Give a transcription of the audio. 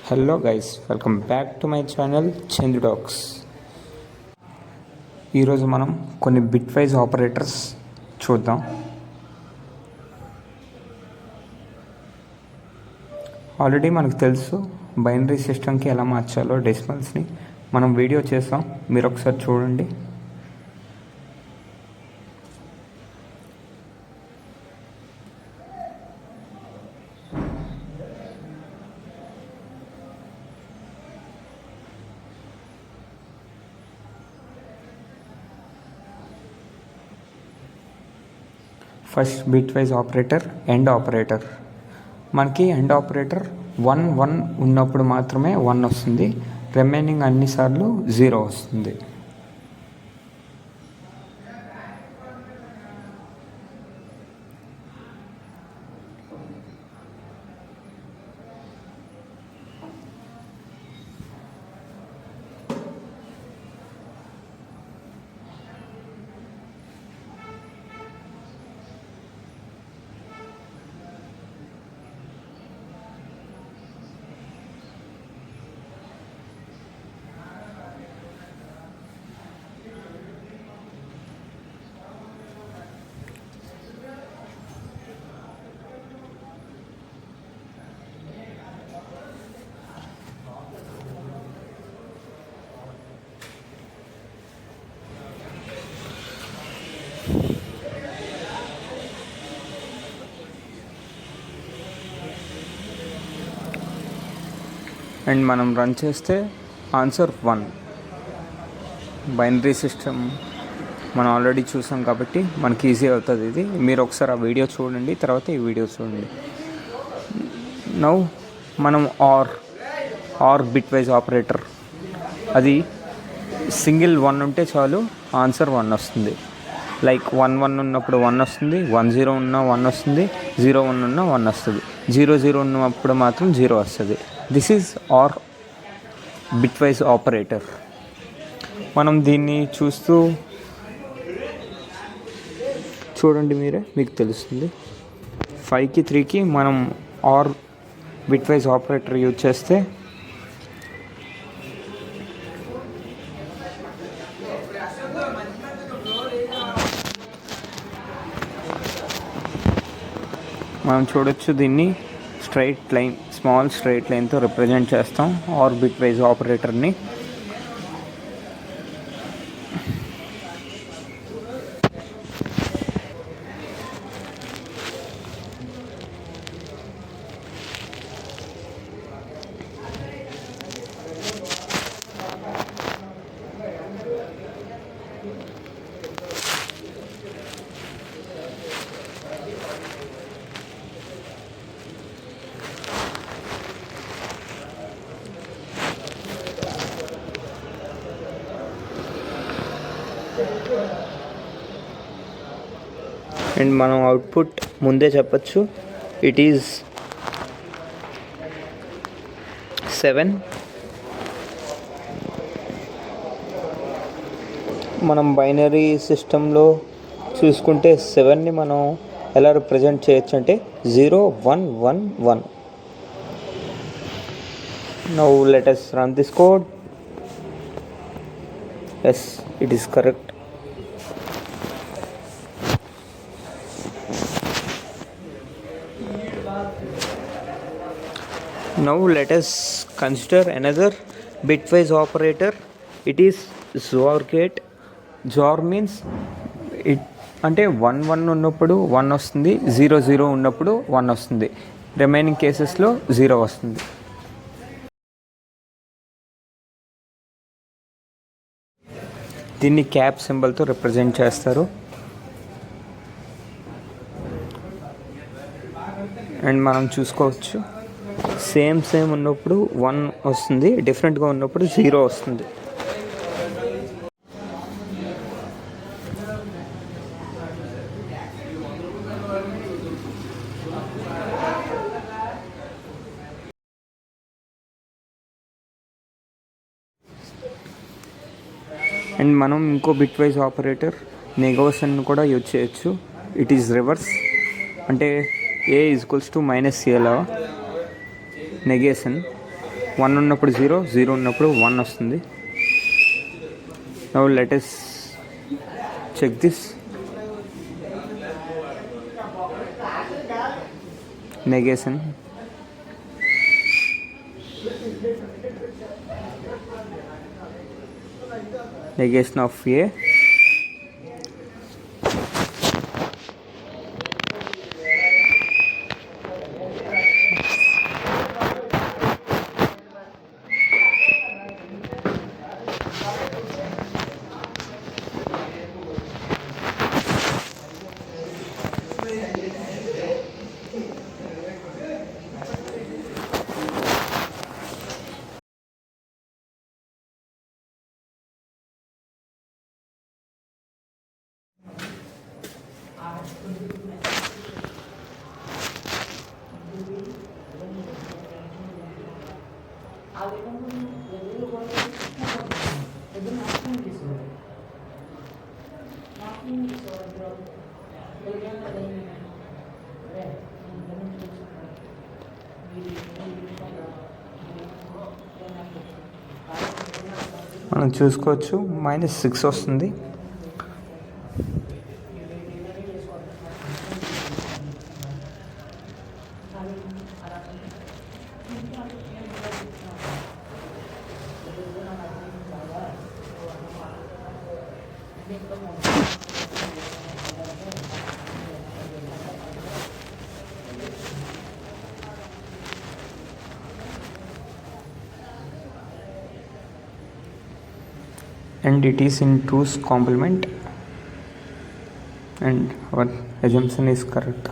Hello guys, welcome back to my channel Chandu talks. ఈరోజు మనం కొన్ని బిట్ వైజ్ ఆపరేటర్స్ చూద్దాం. ఆల్రెడీ మనకు తెలుసు బైనరీ సిస్టమ్కి ఎలా మార్చాలో డెసిమల్స్ని మనం వీడియో చేసాం, మీరు ఒకసారి చూడండి. First bit wise operator end operator. మనకి ఎండ్ ఆపరేటర్ 1 ఉన్నప్పుడు మాత్రమే 1 వస్తుంది, రిమైనింగ్ అన్నిసార్లు 0 వస్తుంది. అండ్ మనం రన్ చేస్తే ఆన్సర్ 1. బైనరీ సిస్టమ్ మనం ఆల్రెడీ చూసాం కాబట్టి మనకి ఈజీ అవుతుంది ఇది. మీరు ఒకసారి ఆ వీడియో చూడండి, తర్వాత ఈ వీడియో చూడండి. నౌ మనం ఆర్ బిట్ వైజ్ ఆపరేటర్, అది సింగిల్ 1 ఉంటే చాలు ఆన్సర్ 1 వస్తుంది. లైక్ 1 ఉన్నప్పుడు 1 వస్తుంది, 10 ఉన్న 1 వస్తుంది, 01 ఉన్న 1 వస్తుంది, 00 ఉన్నప్పుడు మాత్రం 0 వస్తుంది. This is or bitwise operator. మనం దీన్ని చూడండి, మీరే మీకు తెలుస్తుంది. 5కి 3కి మనం or bitwise operator use చేస్తే మనం చూడొచ్చు, దీన్ని స్మాల్ స్ట్రైట్ లైన్తో రిప్రజెంట్ చేస్తాం ఆర్ బిట్ వైజ్ ఆపరేటర్ని. అండ్ మనం అవుట్పుట్ ముందే చెప్పచ్చు, ఇట్ ఈజ్ 7. మనం బైనరీ సిస్టంలో చూసుకుంటే 7ని మనం ఎలా రిప్రజెంట్ చేయొచ్చు అంటే 0 1 1 1. Now let us run this code. Yes, it is correct. Now let us consider another bitwise operator. It is XOR gate. XOR means it అంటే 1 ఉన్నప్పుడు 1 వస్తుంది, 0 ఉన్నప్పుడు 1 వస్తుంది, రిమైనింగ్ కేసెస్లో 0 వస్తుంది. దీన్ని క్యాప్ సింబల్తో రిప్రజెంట్ చేస్తారు. అండ్ మనం చూసుకోవచ్చు, సేమ్ ఉన్నప్పుడు 1 వస్తుంది, డిఫరెంట్గా ఉన్నప్పుడు 0 వస్తుంది. అండ్ మనం ఇంకో బిట్ వైజ్ ఆపరేటర్ నెగోషన్ కూడా యూజ్ చేయొచ్చు. ఇట్ ఈజ్ రివర్స్, అంటే a ఈక్వల్స్ టు -c అలా నెగేషన్. 1 ఉన్నప్పుడు 0, 0 ఉన్నప్పుడు 1 వస్తుంది. Now let us check this. Negation. Negation of A. మనం చూసుకోవచ్చు -6 వస్తుంది. And it is in 2's complement and our assumption is correct.